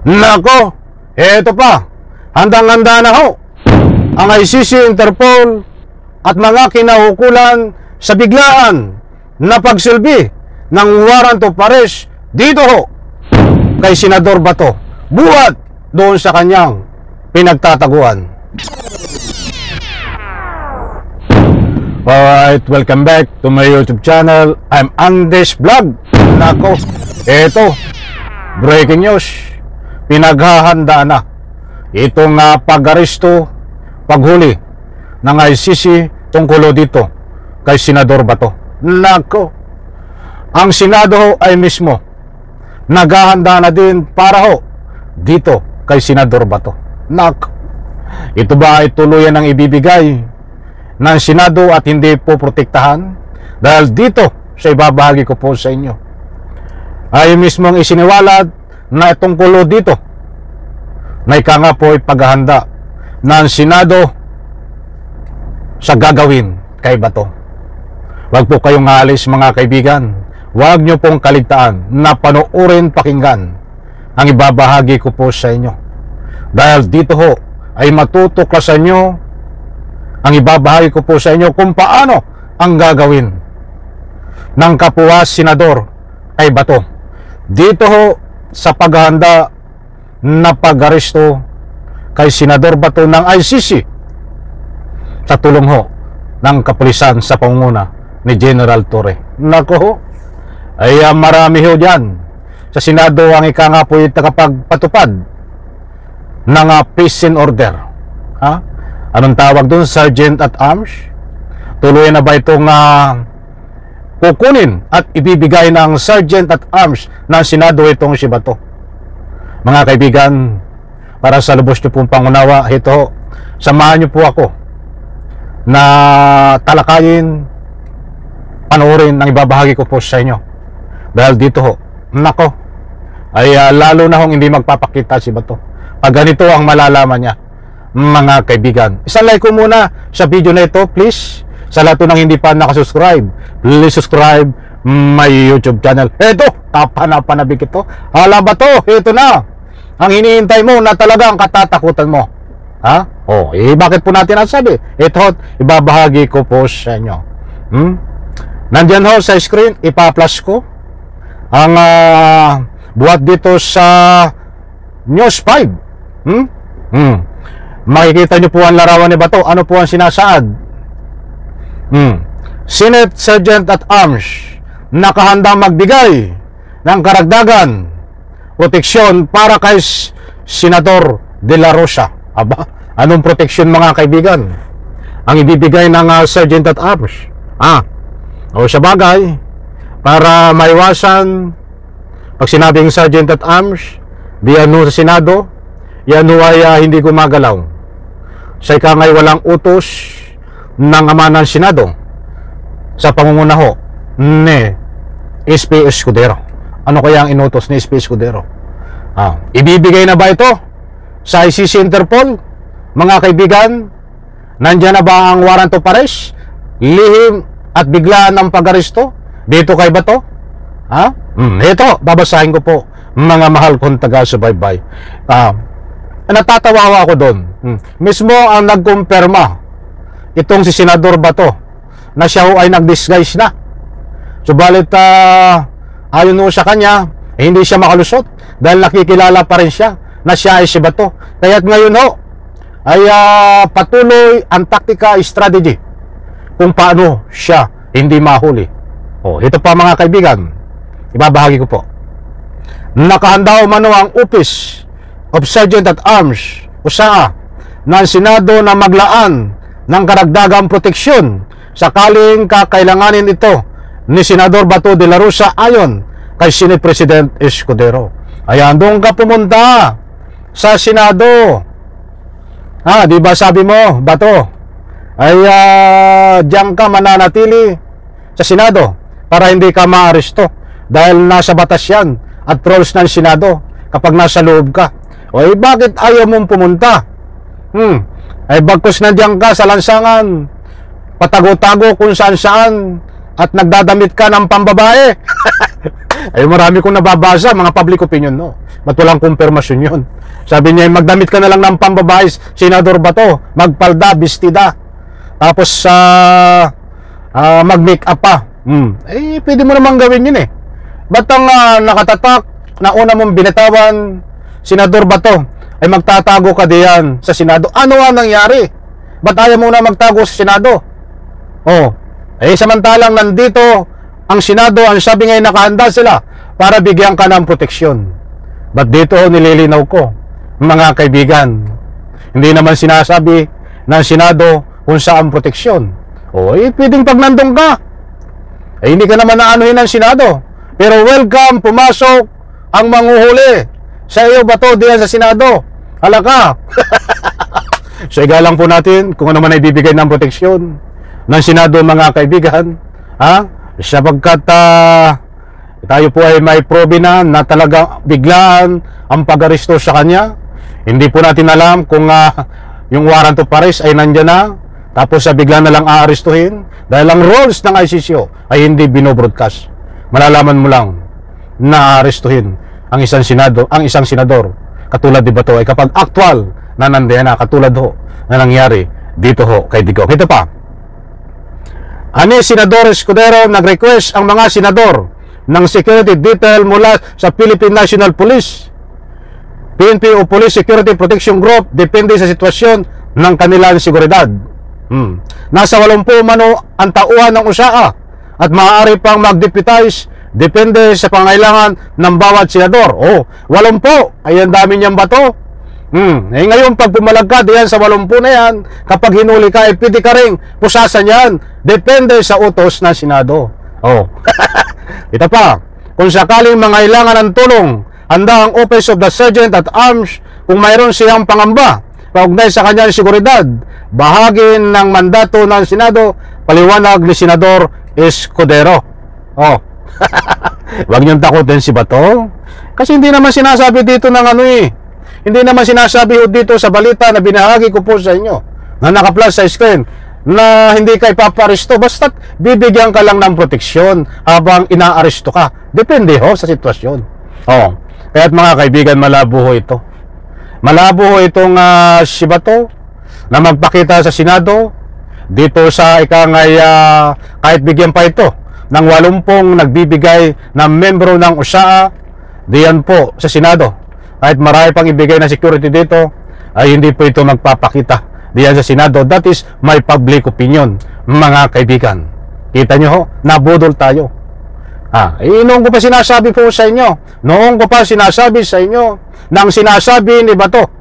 Nako, eto pa, handang-handa na ho ang ICC, Interpol at mga kinahukulan sa biglaan na pagsilbi ng warrant of arrest dito ho kay Senador Bato, buhat doon sa kanyang pinagtataguan. Alright, welcome back to my YouTube channel. I'm Andes Vlog. Nako, eto, breaking news, pinaghahanda na itong pag-aresto, paghuli ng ICC tungkol dito kay Senador Bato. Nako, ang Senado ay mismo naghahanda na din para ho dito kay Senador Bato. Nako, ito ba ay tuluyan ang ibibigay ng Senado at hindi po protektahan? Dahil dito sa ibabahagi ko po sa inyo ay mismong isiniwalat na tungkol dito na ika nga po ay paghahanda ng Senado sa gagawin kay Bato. Huwag po kayong alis mga kaibigan. Huwag nyo pong kaligtaan na panoorin, pakinggan ang ibabahagi ko po sa inyo. Dahil dito ho ay matutuklasan nyo ang ibabahagi ko po sa inyo kung paano ang gagawin ng kapwa Senador kay Bato. Dito ho sa paghahanda na pag-aresto kay Senador Bato ng ICC sa tulong ho ng kapulisan sa pangunguna ni General Torre. Nako ho, ay marami ho dyan sa Senado ang ika nga po yung nakapagpatupad ng peace and order. Anong tawag doon? Sergeant at Arms? Tuloy na ba itong kukunin at ibibigay ng Sergeant at Arms ng Senado itong si Bato? Mga kaibigan, para sa lubos nyo pong pangunawa, ito, samahan nyo po ako na talakayin, panoorin ang ibabahagi ko po sa inyo. Dahil dito ho, nako, ay lalo na hong hindi magpapakita si Bato. Pag ganito ang malalaman niya, mga kaibigan. Isang like ko muna sa video na ito, please. Sa lahat ng hindi pa nakasubscribe, please subscribe my YouTube channel. Eto, tapanabik ito. Hala ba to? Ito na ang hinihintay mo na talaga ang katatakutan mo. Bakit po natin ang sabi? Ito, ibabahagi ko po sa inyo. Nandyan ho sa screen, ipa-flash ko ang buhat dito sa News 5. Makikita nyo po ang larawan ni Bato. Ano po ang sinasaad? Senate Sergeant at Arms nakahanda magbigay ng karagdagan proteksyon para kay Senador De La Rosa. Aba, anong proteksyon mga kaibigan ang ibibigay ng Sergeant at Arms? Sa bagay, para maiwasan pag sinabing Sergeant at Arms diyan sa Senado, yan ay hindi gumagalaw sa ika ngay walang utos ng ama ng Senado sa pangunguna ho ni SP Escudero. Ano kaya ang inutos ni SP Escudero? Ibibigay na ba ito sa ICC, Interpol? Mga kaibigan, nandyan na ba ang warrant of arrest? Lihim at biglaan ng pag-aresto dito kay Bato? Ito, babasahin ko po mga mahal kong taga-subaybay. Natatawa ako doon. Mismo ang nagkumpirma itong si Senador Bato na siya ay nag-disguise na. Subalit ayon mo sa kanya, hindi siya makalusot dahil nakikilala pa rin siya na siya ay si Bato. Kaya't ngayon ho ay patuloy ang taktika, strategy kung paano siya hindi mahuli. Ito pa mga kaibigan, ibabahagi ko po. Nakahanda umano ang Office of Sergeant at Arms usaa ng Senado na maglaan ng karagdagang proteksyon sakaling kakailanganin ito ni Senador Bato de la Rosa ayon kay Senate President Escudero. Ayan, doon ka pumunta sa Senado. Di ba sabi mo, Bato, ay diyan ka mananatili sa Senado para hindi ka maaresto dahil nasa batas yan at rules ng Senado kapag nasa loob ka. Bakit ayaw mong pumunta? Bagkus nandiyan ka sa lansangan, patago-tago kung saan-saan at nagdadamit ka ng pambabae. Ay, marami kong nababasa, mga public opinion, no? Ba't walang kumpirmasyon yun? Sabi niya, magdamit ka na lang ng pambabae, Senador Bato, magpalda, bestida, tapos mag-make up pa. Eh, pwede mo namang gawin yun eh. Ba't ang nakatatak na una mong binatawan, Senador Bato, ay magtatago ka diyan sa Senado? Ano ang nangyari? Ba't ayaw mo na magtago sa Senado? Oh, eh samantalang nandito ang Senado, ang sabi ngayon nakahanda sila para bigyan ka ng proteksyon. Ba't dito nililinaw ko, mga kaibigan, hindi naman sinasabi ng Senado kung saan proteksyon. O, eh, pwedeng pag nandun ka, eh, hindi ka naman naanuhin ng Senado. Pero welcome, pumasok ang manghuhuli sa iyo ba to diyan sa Senado? Halaka. So, igalang po natin kung ano man ay bibigay ng proteksyon ng Senado, mga kaibigan. Sapagkat tayo po ay may probe na talagang biglaan ang pag-aresto sa kanya. Hindi po natin alam kung yung warrant of arrest ay nandyan na, tapos bigla na lang aarestuhin dahil ang rules ng ICCO ay hindi binobroadcast. Malalaman mo lang na aarestuhin ang isang senador katulad di Bato ay kapag actual na nandiyan na, katulad ho na nangyari dito ho kay Digong. Ito pa, Senador Escudero, nag-request ang mga senador ng security detail mula sa Philippine National Police, PNP o Police Security Protection Group, depende sa sitwasyon ng kanilang seguridad. Nasa 80 mano ang tauhan ng USAA at maaari pang mag-deputize depende sa pangailangan ng bawat senador. 80, ay ang dami niyang bato. Ngayon pag pumalag ka diyan sa 80 na yan, kapag hinuli ka, pwede ka rin pusasan yan. Depende sa utos ng Senado. Ito pa, kung sakaling mangailangan ng tulong, handa ang Office of the Sergeant at Arms kung mayroon siyang pangamba kaugnay sa kanyang seguridad. Bahagi ng mandato ng Senado, paliwanag ni Senador Escudero. Huwag niyong takutin si Bato. Kasi hindi naman sinasabi dito ng hindi naman sinasabi dito sa balita na binahagi ko po sa inyo, na naka-plus sa screen, na hindi ka ipaparesto, basta't bibigyan ka lang ng proteksyon habang inaaresto ka. Depende sa sitwasyon. Kaya't mga kaibigan, malabo ito. Malabo itong si Bato na magpakita sa Senado dito sa kahit bigyan pa ito ng 80 nagbibigay na membro ng USAA diyan po sa Senado. Kahit marami pang ibigay na security dito, ay hindi po ito magpapakita diyan sa Senado. That is my public opinion, mga kaibigan. Kita nyo nabudol tayo. Noong ko pa sinasabi po sa inyo, noong ko pa sinasabi sa inyo, nang sinasabi ni Bato,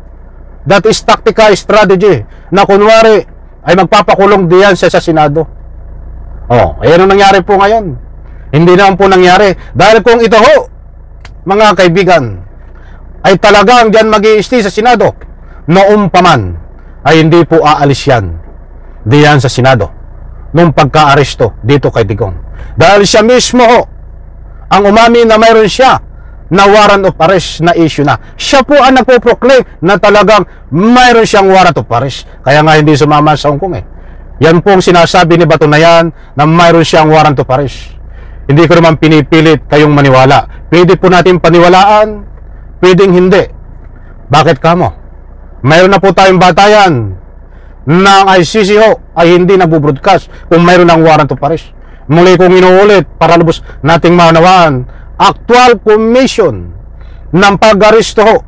that is tactical strategy, na kunwari ay magpapakulong diyan sa Senado. Ayan ang nangyari po ngayon. Hindi naman po nangyari. Dahil kung ito mga kaibigan, ay talagang diyan mag-i-stay sa Senado, noong paman, ay hindi po aalis yan diyan sa Senado nung pagka-aresto dito kay Digong. Dahil siya mismo ang umami na mayroon siya na warrant of arrest na issue na. Siya po ang nagpo-proclaim na talagang mayroon siyang warrant of arrest. Kaya nga hindi sumama sa Hong Kong Yan po ang sinasabi ni Bato na yan, na mayroon siyang warrant of arrest. Hindi ko naman pinipilit kayong maniwala. Pwede po natin paniwalaan, pwedeng hindi. Bakit kamo? Mayroon na po tayong batayan ng ICCO ay hindi nagbo-broadcast kung mayroon ng warrant of arrest. Muli kong inuulit para lubos nating maunawaan, actual commission ng pag-aresto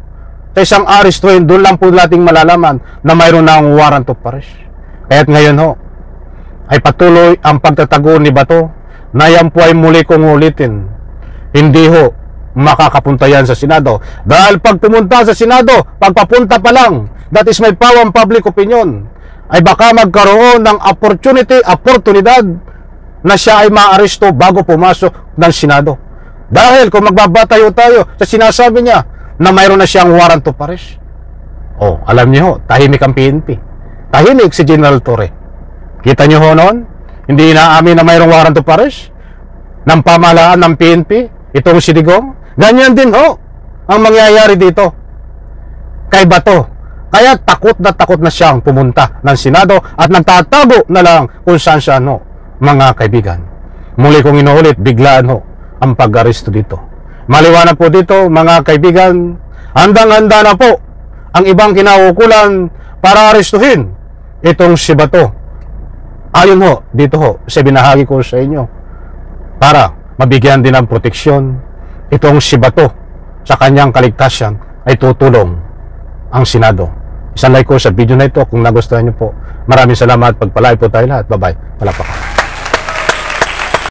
sa isang arestuhin, doon lang po nating malalaman na mayroon ng warrant of arrest. Kaya't ngayon ay patuloy ang pagtatago ni Bato na yan po ay muli kong ulitin. Hindi makakapunta yan sa Senado. Dahil pag pumunta sa Senado, pagpapunta pa lang, that is my power public opinion, ay baka magkaroon ng oportunidad na siya ay maaresto bago pumasok ng Senado. Dahil kung magbabatayo tayo sa sinasabi niya na mayroon na siyang warrant of arrest, alam niyo tahimik ang PNP. Tahimik si General Torre. Kita niyo noon, hindi inaamin na mayroong warrant of arrest ng pamahalaan ng PNP, itong si Digong. Ganyan din ang mangyayari dito kay Bato. Kaya takot na siyang pumunta ng Senado at nagtatago na lang kung saan siya mga kaibigan. Muli kong inuulit, biglaan ang pag-aresto dito. Maliwanag po dito, mga kaibigan, handang-handa na po ang ibang kinaukulan para arestuhin itong si Bato. Ayon ho, dito ho, sa binahagi ko sa inyo, para mabigyan din ng proteksyon itong si Bato sa kanyang kaligtasan ay tutulong ang Senado. Isang like ko sa video na ito kung nagustuhan niyo po. Maraming salamat. Pagpalay po tayo lahat. Bye-bye. Palakpak.